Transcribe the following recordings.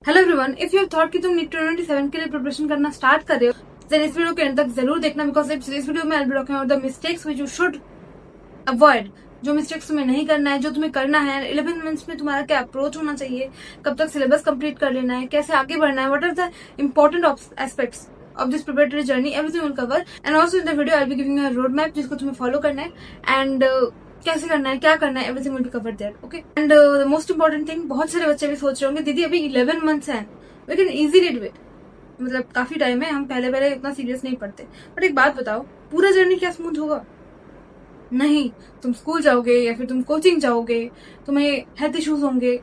Hello everyone, if you thought कि तुम NEET 2027 के लिए प्रिपरेशन करना स्टार्ट कर रहे हो देन इस वीडियो के एंड तक जरूर देखना, बिकॉज इस वीडियो में आई will be talking about the mistakes which you should avoid. जो मिस्टेक्स तुम्हें नहीं करना है, जो तुम्हें करना है। 11 मंथ्स में तुम्हारा क्या अप्रोच होना चाहिए, कब तक सिलेबस कंप्लीट कर लेना है, कैसे आगे बढ़ना है, what are the important aspects of this preparatory journey, everything will cover. And also in the video I will be giving you a road map जिसको तुम्हें फॉलो करना है एंड कैसे करना है, क्या करना है, everything will be covered there. Okay, and the most important thing, बहुत सारे बच्चे भी सोच रहे होंगे दीदी अभी 11 मंथ्स हैं, we can easily do it. मतलब काफी टाइम है, हम पहले इतना सीरियस नहीं पढ़ते। बट एक बात बताओ, पूरा जर्नी क्या स्मूथ होगा? नहीं। तुम स्कूल जाओगे या फिर तुम कोचिंग जाओगे, तुम्हें हेल्थ इश्यूज होंगे।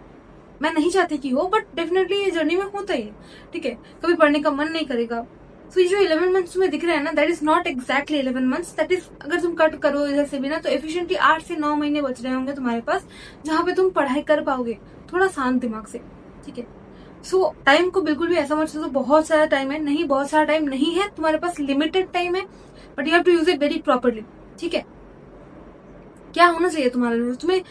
मैं नहीं चाहती कि हो, बट डेफिनेटली ये जर्नी में होता ही है। ठीक है, कभी पढ़ने का मन नहीं करेगा। सो ये जो 11 मंथ्स तुम्हें दिख रहे हैं ना, that is not exactly 11 months, that is, अगर तुम कट करो इधर से भी ना तो एफिशिएंटली 8 से 9 महीने बच रहे होंगे तुम्हारे पास, जहां पे तुम पढ़ाई कर पाओगे थोड़ा शांत दिमाग से। ठीक है, सो टाइम को बिल्कुल भी ऐसा मत सोचो बहुत सारा टाइम है। नहीं, बहुत सारा टाइम नहीं है तुम्हारे पास, लिमिटेड टाइम है, but you have to use it very properly. ठीक है, क्या होना चाहिए तुम्हारे लिए?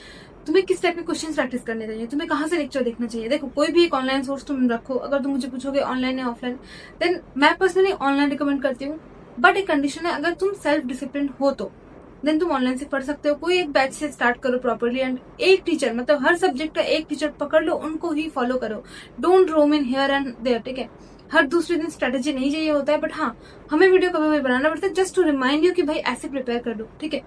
तुम्हें किस टाइप के क्वेश्चन प्रैक्टिस करने चाहिए, तुम्हें कहाँ से लेक्चर देखना चाहिए। देखो, कोई भी एक ऑनलाइन सोर्स तुम रखो। अगर तुम मुझे पूछोगे ऑनलाइन या ऑफलाइन, देन मैं पर्सनली ऑनलाइन रिकमेंड करती हूँ, बट एक कंडीशन है, अगर तुम सेल्फ डिसिप्लिन हो तो देन तुम ऑनलाइन से पढ़ सकते हो। कोई एक बैच से स्टार्ट करो प्रॉपरली, एंड एक टीचर, मतलब हर सब्जेक्ट का एक टीचर पकड़ लो, उनको ही फॉलो करो। Don't roam in here and there. ठीक है, हर दूसरे दिन स्ट्रेटेजी नहीं चाहिए होता है, बट हाँ, हमें वीडियो कभी भी बनाना पड़ता है जस्ट टू रिमाइंड यू कि भाई ऐसे प्रिपेयर कर लो। ठीक है,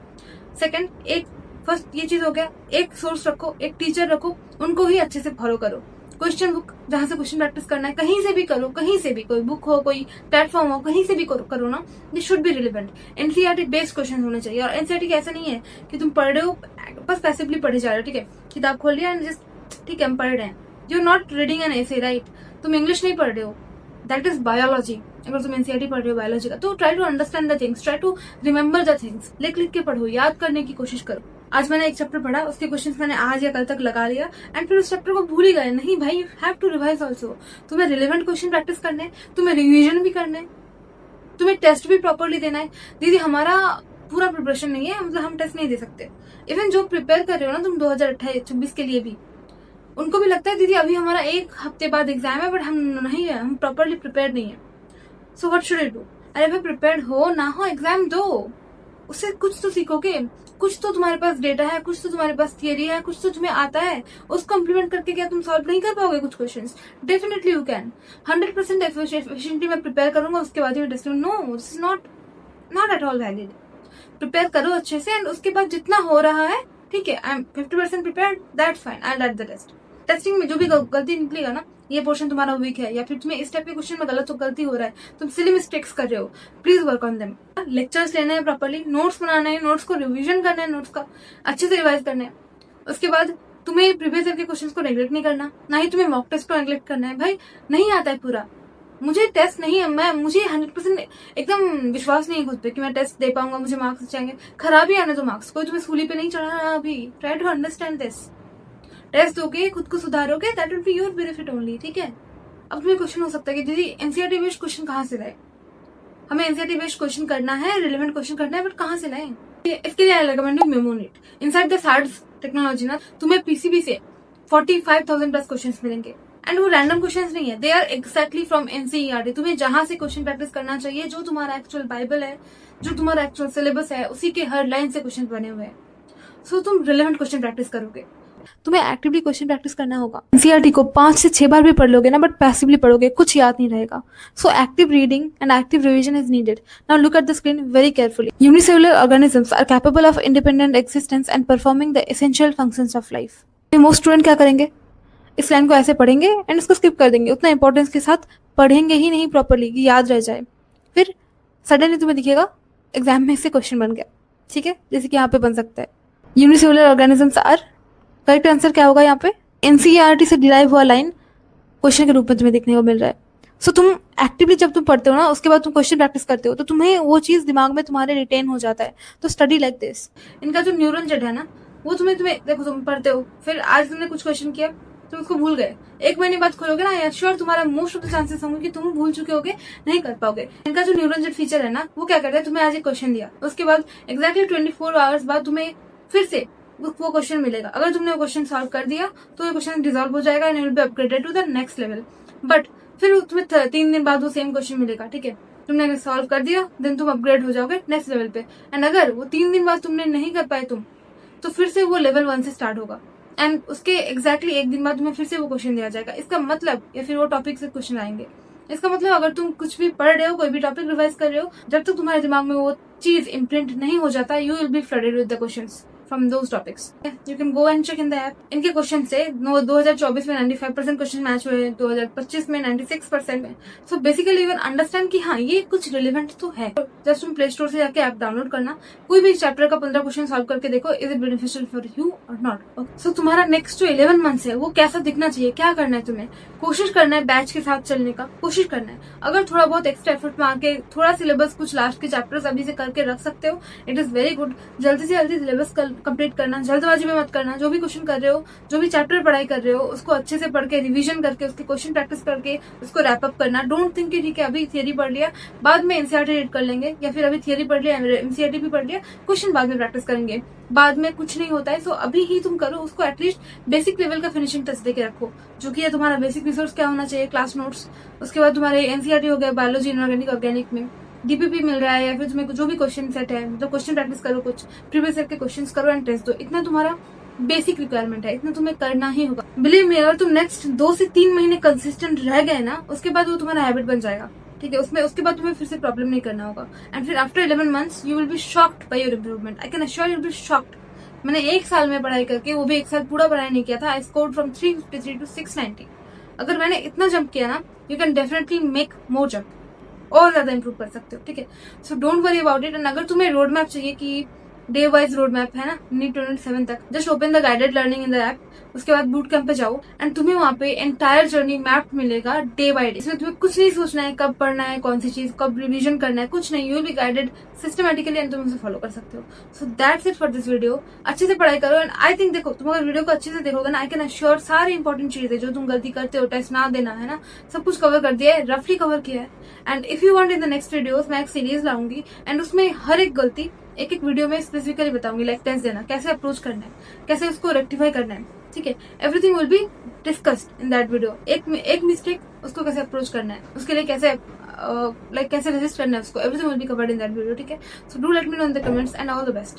सेकंड, एक फर्स्ट ये चीज हो गया, एक सोर्स रखो, एक टीचर रखो, उनको ही अच्छे से फॉलो करो। क्वेश्चन बुक, जहां से क्वेश्चन प्रैक्टिस करना है, कहीं से भी करो, कहीं से भी, कोई बुक हो, कोई प्लेटफॉर्म हो, कहीं से भी करो ना। This should be relevant. NCERT based question होने चाहिए। और एनसीईआरटी का ऐसा नहीं है कि तुम पढ़ रहे हो बस पैसिवली पढ़े जा रहे हो। ठीक है, किताब खोल लिया एंड जस्ट ठीक है हम पढ़ रहे हैं, you are not reading an essay, right? तुम इंग्लिश नहीं पढ़ रहे हो, दैट इज बायोलॉजी। अगर तुम एनसीईआरटी पढ़ रहे हो बायोलॉजी का, तो try to understand the things, try to remember the things. लिख के पढ़ो, याद करने की कोशिश करो। आज मैंने एक चैप्टर पढ़ा, उसके क्वेश्चंस मैंने आज या कल तक लगा लिया एंड फिर उस चैप्टर को भूल ही गए। नहीं भाई, you have to revise also. तुम्हें रिलेवेंट क्वेश्चन प्रैक्टिस करने, तुम्हें रिवीजन भी करने, तुम्हें टेस्ट भी प्रॉपरली देना है। दीदी हमारा पूरा प्रिपरेशन नहीं है, मतलब हम टेस्ट नहीं दे सकते। इवन जो प्रिपेयर कर रहे हो ना तुम 2028-26 के लिए भी, उनको भी लगता है दीदी अभी हमारा एक हफ्ते बाद एग्जाम है, बट हम नहीं है, हम प्रॉपरली प्रिपेयर नहीं है। So what should I do? अरे भाई, प्रिपेयर्ड हो ना हो, एग्जाम दो, उससे कुछ तो सीखोगे। कुछ तो तुम्हारे पास डेटा है, कुछ तो तुम्हारे पास थियरी है, कुछ तो तुम्हें आता है। उसको इम्प्लीमेंट करके क्या तुम सॉल्व नहीं कर पाओगे कुछ questions? Definitely you can. 100% efficiently मैं प्रिपेयर करूंगा, उसके बाद ही test. No, this is not at all valid. Prepare करो अच्छे से एंड उसके बाद जितना हो रहा है, ठीक है, I am 50% prepared, that's fine, I let the test. Testing में जो भी गलती निकलेगा ना, ये पोर्शन तुम्हारा वीक है या फिर तुम्हें इस टाइप के क्वेश्चन में गलती हो रहा है, तुम सिली मिस्टेक्स कर रहे हो, please work on them. Lectures लेने हैं प्रॉपरली, नोट्स बनाने हैं, नोट्स को रिवीजन करना है, नोट्स का अच्छे से रिवाइज करना है। उसके बाद तुम्हें प्रीवियस ईयर के क्वेश्चंस को नेग्लेक्ट नहीं करना, ना ही तुम्हें मॉक टेस्ट को नेग्लेक्ट करना है। भाई नहीं आता है पूरा, मुझे टेस्ट नहीं है, मुझे 100% एकदम विश्वास नहीं है खुद पे कि मैं टेस्ट दे पाऊंगा, मुझे मार्क्स अच्छे आएंगे। खराब ही आने दो मार्क्स, कोई तुम्हें सूली पे नहीं चढ़ा रहा अभी। Try to understand this. Test दोगे, खुद को सुधारोगे, that will be your benefit only. ठीक है, अब तुम्हें क्वेश्चन हो सकता है कि दीदी एनसीईआरटी बेस्ड क्वेश्चन कहाँ से लाए? हमें एनसीईआरटी बेस्ड क्वेश्चन करना है, रिलेवेंट क्वेश्चन करना है, बट कहाँ से लाए? इसके लिए I recommend mnemonic. Inside the sards technology ना, तुम्हें पीसीबी से 45,000 प्लस क्वेश्चन मिलेंगे एंड वो रैंडम क्वेश्चंस नहीं है, they are exactly from NCERT. तुम्हें जहां से क्वेश्चन प्रैक्टिस करना चाहिए, जो तुम्हारा एक्चुअल बाइबल है, जो तुम्हारा एक्चुअल सिलेबस है, उसी के हर लाइन से क्वेश्चन बने हुए हैं। सो तुम रिलेवेंट क्वेश्चन प्रैक्टिस करोगे। तुम्हें एक्टिवली क्वेश्चन प्रैक्टिस करना होगा। एनसीईआरटी को 5 से 6 बार भी पढ़ लोगे ना, बट पैसिवली पढ़ोगे, कुछ याद नहीं रहेगा। So active reading and active revision is needed. Now look at the screen very carefully. Unicellular organisms are capable of independent existence and performing the essential functions of life. Most student क्या करेंगे, इस line को ऐसे पढ़ेंगे and इसको skip कर देंगे, उतना इंपॉर्टेंस के साथ पढ़ेंगे ही नहीं प्रॉपरली कि याद रह जाए। फिर सडनली तुम्हें दिखेगा एग्जाम में से क्वेश्चन बन गया। ठीक है, जैसे कि यहाँ पे बन सकता है, unicellular organisms are, correct answer क्या होगा यहाँ पे? एनसीईआरटी से डिराइव हुआ लाइन क्वेश्चन के रूप में तुम्हें देखने को मिल रहा है। सो तुम एक्टिवली जब तुम पढ़ते हो ना, उसके बाद तुम क्वेश्चन प्रैक्टिस करते हो, तो तुम्हें वो चीज दिमाग में तुम्हारे रिटेन हो जाता है। तो स्टडी लाइक दिस। इनका जो न्यूरल जेट है ना, वो तुम्हें देखो, तुम पढ़ते हो, फिर आज तुमने कुछ क्वेश्चन किया, तुम उसको भूल गए, 1 महीने बाद खोलोगे ना, श्योर तुम्हारा मोस्ट ऑफ द चांसेस होंगे कि तुम भूल चुके होगे, नहीं कर पाओगे। इनका जो न्यूरल जेट फीचर है ना, वो क्या करता है, तुम्हें आज एक क्वेश्चन दिया, उसके बाद एक्जैक्टली 24 आवर्स बाद तुम्हें फिर से वो क्वेश्चन मिलेगा। अगर तुमने वो क्वेश्चन सॉल्व कर दिया तो ये क्वेश्चन रिजॉल्व हो जाएगा and will be upgraded to the next level. But फिर तुम्हें 3 दिन बाद वो सेम क्वेश्चन मिलेगा, ठीक है, तुमने सॉल्व कर दिया, देन तुम अपग्रेड हो जाओगे नेक्स्ट लेवल पे। एंड अगर वो 3 दिन बाद तुमने नहीं कर पाए तुम, तो फिर से वो लेवल 1 से स्टार्ट होगा एंड उसके एग्जैक्टली 1 दिन बाद तुम्हें फिर से वो क्वेश्चन दिया जाएगा। इसका मतलब, या फिर वो टॉपिक से क्वेश्चन आएंगे। इसका मतलब अगर तुम कुछ भी पढ़ रहे हो, कोई भी टॉपिक रिवाइज कर रहे हो, जब तक तुम्हारे दिमाग में वो चीज इम्प्रिंट नहीं हो जाता, you will be flooded with the questions from those topics. You can go and check in the app. इनके क्वेश्चन से 2024 में 95% क्वेश्चन मैच हुए, 2025 में 96% में। So basically you can understand कि हाँ ये कुछ रिलेवेंट तो है। जस्ट तुम प्ले स्टोर से जाके ऐप डाउनलोड करना, कोई भी चैप्टर का 15 क्वेश्चन सॉल्व करके देखो, is it beneficial for you और नॉट। सो तुम्हारा नेक्स्ट जो 11 मंथ्स है वो कैसा दिखना चाहिए, क्या करना है तुम्हें, कोशिश करना है बैच के साथ चलने का, कोशिश करना है। अगर थोड़ा बहुत एक्स्ट्रा एफर्ट मार के थोड़ा सिलेबस कुछ लास्ट के चैप्टर्स अभी से करके रख सकते हो, इट इज वेरी गुड। जल्दी से जल्दी सिलेबस कंप्लीट करना, जल्दबाजी में मत करना। जो भी क्वेश्चन कर रहे हो, जो भी चैप्टर पढ़ाई कर रहे हो, उसको अच्छे से पढ़ के रिवीजन करके उसके क्वेश्चन प्रैक्टिस करके उसको रैप अप करना। डोंट थिंक कि ठीक है अभी थियरी पढ़ लिया, बाद में एनसीईआरटी रीड कर लेंगे, या फिर अभी थियरी पढ़ लिया, एनसीईआरटी भी पढ़ लिया, क्वेश्चन बाद में प्रैक्टिस करेंगे, बाद में कुछ नहीं होता है। सो अभी ही तुम करो उसको, एटलीस्ट बेसिक लेवल का फिनिशिंग टच देके रखो, जो कि है तुम्हारा बेसिक रिसोर्स क्या होना चाहिए, क्लास नोट्स। उसके बाद तुम्हारे एनसीईआरटी हो गया, बायोलॉजी, इनऑर्गेनिक, ऑर्गेनिक में डीपीपी मिल रहा है, या फिर तुम्हें जो भी क्वेश्चन सेट है, मतलब क्वेश्चन प्रैक्टिस करो, कुछ प्रीवियस ईयर के क्वेश्चन करो एंड टेस्ट दो। इतना तुम्हारा बेसिक रिक्वायरमेंट है, इतना तुम्हें करना ही होगा। बिलीव मी, अगर तुम नेक्स्ट 2 से 3 महीने कंसिस्टेंट रह गए ना, उसके बाद वो तुम्हारा हैबिट बन जाएगा, ठीक है। उसमें उसके बाद तुम्हें फिर से प्रॉब्लम नहीं करना होगा। एंड फिर after 11 months you will be shocked by your improvement. I can assure you will be shocked. मैंने 1 साल में पढ़ाई करके, वो भी 1 साल पूरा पढ़ाई नहीं किया था, आई स्कोर्ड फ्रॉम 353 टू 690। अगर मैंने इतना जंप किया ना, you can definitely make more jump, और ज्यादा इंप्रूव कर सकते हो, ठीक है। So don't worry about it. And अगर तुम्हें रोड मैप चाहिए कि डे वाइज रोड मैप है ना, नीट 27 तक, just open the guided learning in the app, उसके बाद बूट कैंप पे जाओ एंड तुम्हें वहां पे एंटायर जर्नी मैप मिलेगा डे बाय डे। इसमें तुम्हें कुछ नहीं सोचना है कब पढ़ना है, कौन सी चीज कब रिवीजन करना है, कुछ नहीं, you will be guided systematically and तुम उसे फॉलो कर सकते हो। So that's it for this video. अच्छे से पढ़ाई करो एंड आई थिंक, देखो तुम अगर वीडियो को अच्छे से देखोगे ना, आई कैन अश्योर सारी इंपॉर्टेंट चीजें जो तुम गलती करते हो, टेस्ट ना देना है ना, सब कुछ कवर कर दिया है, रफली कवर किया है। And if you want in the next videos, मैं एक सीरीज लाऊंगी एंड उसमें हर एक गलती एक एक वीडियो में स्पेसिफिकली बताऊंगी, लाइक टेस्ट देना कैसे अप्रोच करना है, कैसे उसको रेक्टिफाई करना है, ठीक है। Everything will be discussed in that video. एक मिस्टेक उसको कैसे अप्रोच करना है, उसके लिए कैसे कैसे रेजिस्ट करना है उसको, everything will be covered in that video, ठीक है। So do let me know in the comments and all the best.